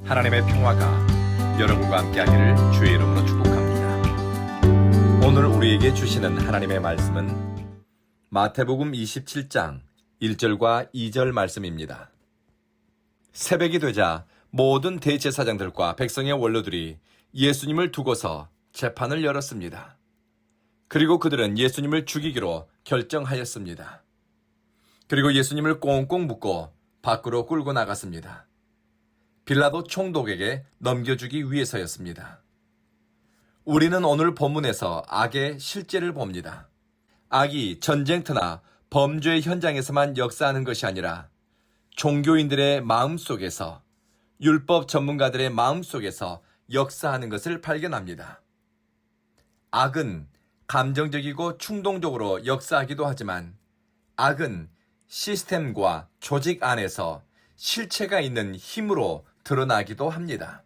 하나님의 평화가 여러분과 함께하기를 주의 이름으로 축복합니다. 오늘 우리에게 주시는 하나님의 말씀은 마태복음 27장 1절과 2절 말씀입니다. 새벽이 되자 모든 대제사장들과 백성의 원로들이 예수님을 두고서 재판을 열었습니다. 그리고 그들은 예수님을 죽이기로 결정하였습니다. 그리고 예수님을 꽁꽁 묶고 밖으로 끌고 나갔습니다. 빌라도 총독에게 넘겨주기 위해서였습니다. 우리는 오늘 본문에서 악의 실제를 봅니다. 악이 전쟁터나 범죄의 현장에서만 역사하는 것이 아니라 종교인들의 마음속에서, 율법 전문가들의 마음속에서 역사하는 것을 발견합니다. 악은 감정적이고 충동적으로 역사하기도 하지만 악은 시스템과 조직 안에서 실체가 있는 힘으로 드러나기도 합니다.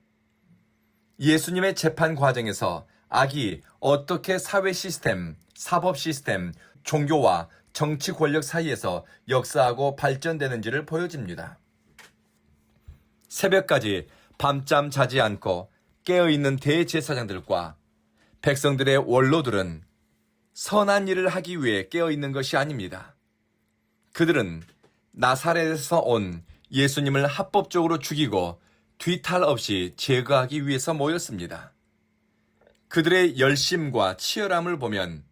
예수님의 재판 과정에서 악이 어떻게 사회 시스템, 사법 시스템, 종교와 정치 권력 사이에서 역사하고 발전되는지를 보여줍니다. 새벽까지 밤잠 자지 않고 깨어있는 대제사장들과 백성들의 원로들은 선한 일을 하기 위해 깨어있는 것이 아닙니다. 그들은 나사렛에서 온 예수님을 합법적으로 죽이고 뒤탈 없이 제거하기 위해서 모였습니다. 그들의 열심과 치열함을 보면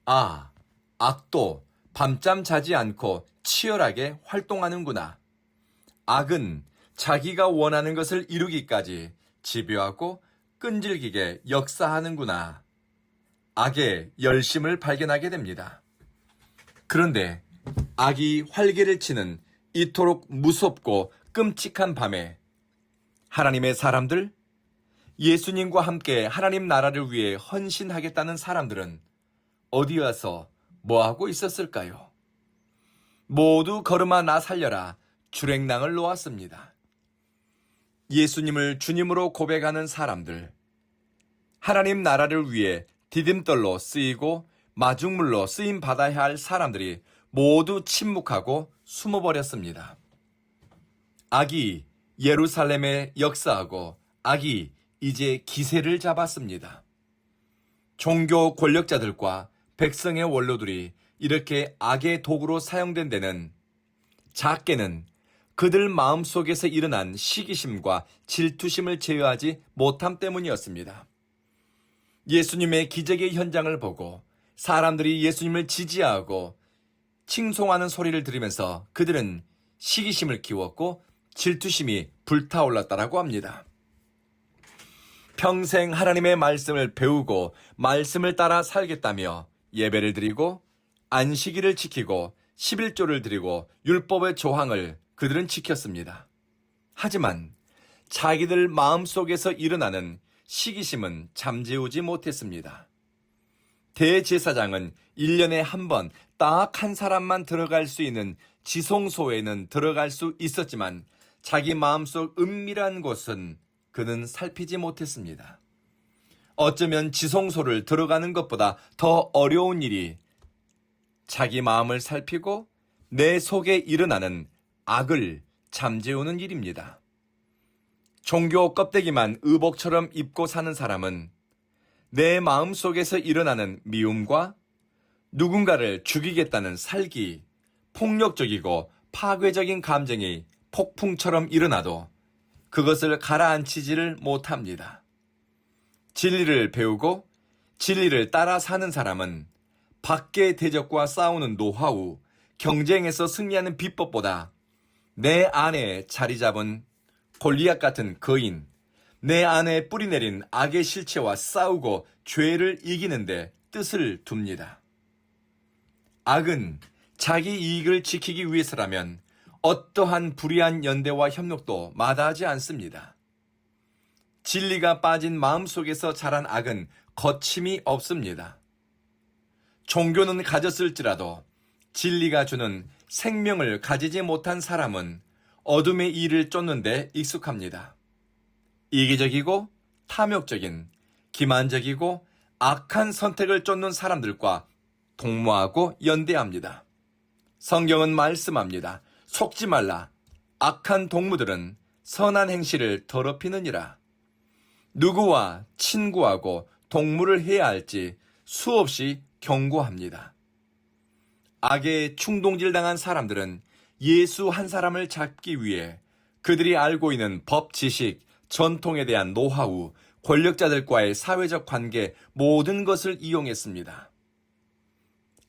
악도 밤잠 자지 않고 치열하게 활동하는구나. 악은 자기가 원하는 것을 이루기까지 집요하고 끈질기게 역사하는구나. 악의 열심을 발견하게 됩니다. 그런데 악이 활개를 치는 이토록 무섭고 끔찍한 밤에 하나님의 사람들, 예수님과 함께 하나님 나라를 위해 헌신하겠다는 사람들은 어디 와서 뭐하고 있었을까요? 모두 걸음아 나 살려라 주랭랑을 놓았습니다. 예수님을 주님으로 고백하는 사람들, 하나님 나라를 위해 디딤돌로 쓰이고 마중물로 쓰임 받아야 할 사람들이 모두 침묵하고 숨어버렸습니다. 악이 예루살렘에 역사하고 악이 이제 기세를 잡았습니다. 종교 권력자들과 백성의 원로들이 이렇게 악의 도구로 사용된 데는 작게는 그들 마음속에서 일어난 시기심과 질투심을 제어하지 못함 때문이었습니다. 예수님의 기적의 현장을 보고 사람들이 예수님을 지지하고 칭송하는 소리를 들으면서 그들은 시기심을 키웠고 질투심이 불타올랐다라고 합니다. 평생 하나님의 말씀을 배우고 말씀을 따라 살겠다며 예배를 드리고 안식일을 지키고 11조를 드리고 율법의 조항을 그들은 지켰습니다. 하지만 자기들 마음속에서 일어나는 시기심은 잠재우지 못했습니다. 대제사장은 1년에 한 번 딱 한 사람만 들어갈 수 있는 지성소에는 들어갈 수 있었지만 자기 마음속 은밀한 곳은 그는 살피지 못했습니다. 어쩌면 지성소를 들어가는 것보다 더 어려운 일이 자기 마음을 살피고 내 속에 일어나는 악을 잠재우는 일입니다. 종교 껍데기만 의복처럼 입고 사는 사람은 내 마음속에서 일어나는 미움과 누군가를 죽이겠다는 살기, 폭력적이고 파괴적인 감정이 폭풍처럼 일어나도 그것을 가라앉히지를 못합니다. 진리를 배우고 진리를 따라 사는 사람은 밖의 대적과 싸우는 노하우, 경쟁에서 승리하는 비법보다 내 안에 자리 잡은 골리앗 같은 거인, 내 안에 뿌리내린 악의 실체와 싸우고 죄를 이기는데 뜻을 둡니다. 악은 자기 이익을 지키기 위해서라면 어떠한 불의한 연대와 협력도 마다하지 않습니다. 진리가 빠진 마음속에서 자란 악은 거침이 없습니다. 종교는 가졌을지라도 진리가 주는 생명을 가지지 못한 사람은 어둠의 일을 쫓는 데 익숙합니다. 이기적이고 탐욕적인, 기만적이고 악한 선택을 쫓는 사람들과 동무하고 연대합니다. 성경은 말씀합니다. 속지 말라. 악한 동무들은 선한 행실을 더럽히느니라. 누구와 친구하고 동무를 해야 할지 수없이 경고합니다. 악에 충동질 당한 사람들은 예수 한 사람을 잡기 위해 그들이 알고 있는 법 지식, 전통에 대한 노하우, 권력자들과의 사회적 관계 모든 것을 이용했습니다.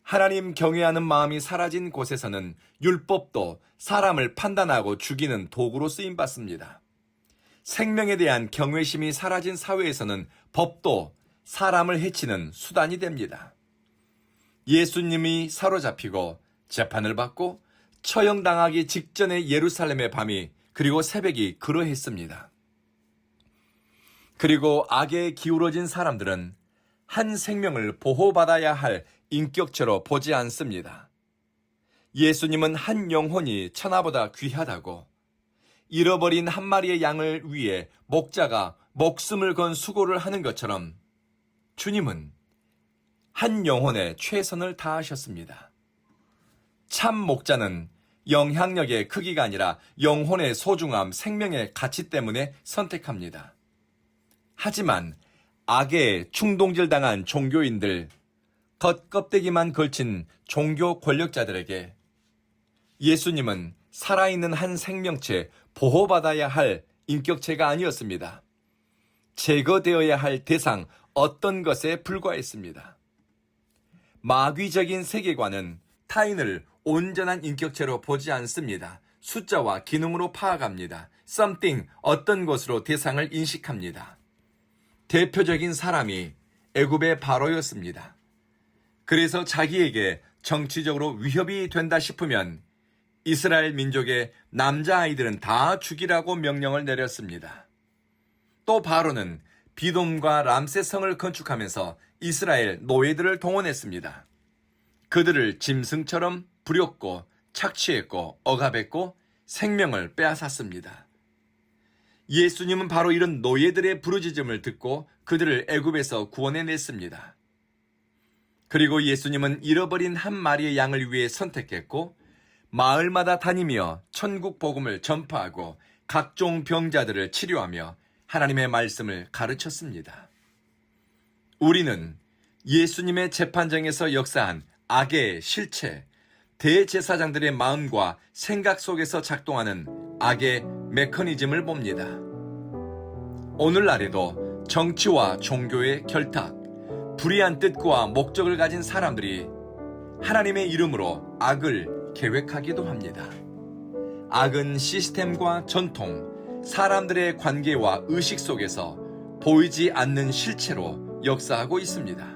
하나님 경외하는 마음이 사라진 곳에서는 율법도 사람을 판단하고 죽이는 도구로 쓰임받습니다. 생명에 대한 경외심이 사라진 사회에서는 법도 사람을 해치는 수단이 됩니다. 예수님이 사로잡히고 재판을 받고 처형당하기 직전의 예루살렘의 밤이 그리고 새벽이 그러했습니다. 그리고 악에 기울어진 사람들은 한 생명을 보호받아야 할 인격체로 보지 않습니다. 예수님은 한 영혼이 천하보다 귀하다고, 잃어버린 한 마리의 양을 위해 목자가 목숨을 건 수고를 하는 것처럼 주님은 한 영혼에 최선을 다하셨습니다. 참 목자는 영향력의 크기가 아니라 영혼의 소중함, 생명의 가치 때문에 선택합니다. 하지만 악에 충동질당한 종교인들, 겉껍데기만 걸친 종교 권력자들에게 예수님은 살아있는 한 생명체, 보호받아야 할 인격체가 아니었습니다. 제거되어야 할 대상 어떤 것에 불과했습니다. 마귀적인 세계관은 타인을 온전한 인격체로 보지 않습니다. 숫자와 기능으로 파악합니다. something, 어떤 것으로 대상을 인식합니다. 대표적인 사람이 애굽의 바로였습니다. 그래서 자기에게 정치적으로 위협이 된다 싶으면 이스라엘 민족의 남자아이들은 다 죽이라고 명령을 내렸습니다. 또 바로는 비돔과 람세성을 건축하면서 이스라엘 노예들을 동원했습니다. 그들을 짐승처럼 부렸고 착취했고 억압했고 생명을 빼앗았습니다. 예수님은 바로 이런 노예들의 부르짖음을 듣고 그들을 애굽에서 구원해냈습니다. 그리고 예수님은 잃어버린 한 마리의 양을 위해 선택했고 마을마다 다니며 천국 복음을 전파하고 각종 병자들을 치료하며 하나님의 말씀을 가르쳤습니다. 우리는 예수님의 재판정에서 역사한 악의 실체, 대제사장들의 마음과 생각 속에서 작동하는 악의 메커니즘을 봅니다. 오늘날에도 정치와 종교의 결탁, 불의한 뜻과 목적을 가진 사람들이 하나님의 이름으로 악을 계획하기도 합니다. 악은 시스템과 전통, 사람들의 관계와 의식 속에서 보이지 않는 실체로 역사하고 있습니다.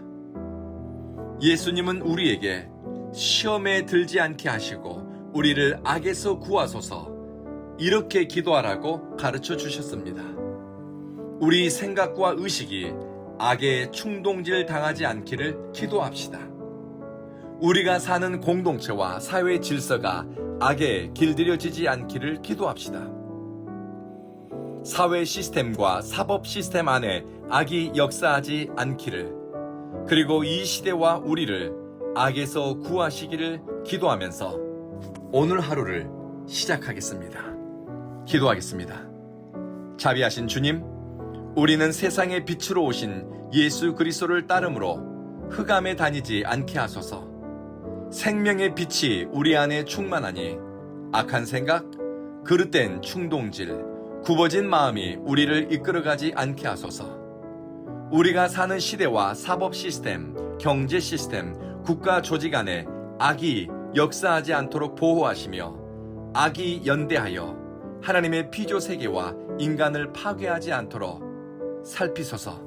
예수님은 우리에게 시험에 들지 않게 하시고 우리를 악에서 구하소서 이렇게 기도하라고 가르쳐 주셨습니다. 우리 생각과 의식이 악에 충동질 당하지 않기를 기도합시다. 우리가 사는 공동체와 사회 질서가 악에 길들여지지 않기를 기도합시다. 사회 시스템과 사법 시스템 안에 악이 역사하지 않기를, 그리고 이 시대와 우리를 악에서 구하시기를 기도하면서 오늘 하루를 시작하겠습니다. 기도하겠습니다. 자비하신 주님, 우리는 세상의 빛으로 오신 예수 그리스도를 따름으로 흑암에 다니지 않게 하소서. 생명의 빛이 우리 안에 충만하니 악한 생각, 그릇된 충동질, 굽어진 마음이 우리를 이끌어가지 않게 하소서. 우리가 사는 시대와 사법 시스템, 경제 시스템, 국가 조직 안에 악이 역사하지 않도록 보호하시며 악이 연대하여 하나님의 피조 세계와 인간을 파괴하지 않도록 살피소서.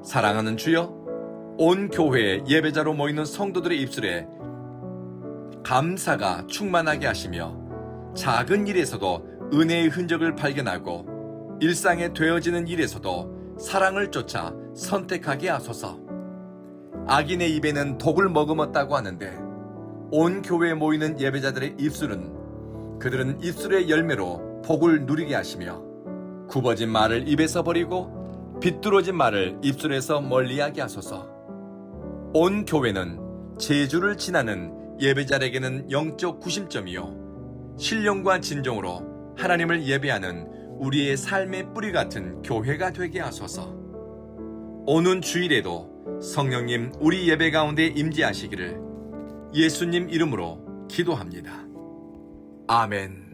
사랑하는 주여, 온 교회에 예배자로 모이는 성도들의 입술에 감사가 충만하게 하시며 작은 일에서도 은혜의 흔적을 발견하고 일상에 되어지는 일에서도 사랑을 쫓아 선택하게 하소서. 악인의 입에는 독을 머금었다고 하는데 온 교회에 모이는 예배자들의 입술은 그들은 입술의 열매로 복을 누리게 하시며 굽어진 말을 입에서 버리고 비뚤어진 말을 입술에서 멀리하게 하소서. 온 교회는 제주를 지나는 예배자에게는 영적 구심점이요 신령과 진정으로 하나님을 예배하는 우리의 삶의 뿌리 같은 교회가 되게 하소서. 오는 주일에도 성령님 우리 예배 가운데 임재하시기를 예수님 이름으로 기도합니다. 아멘.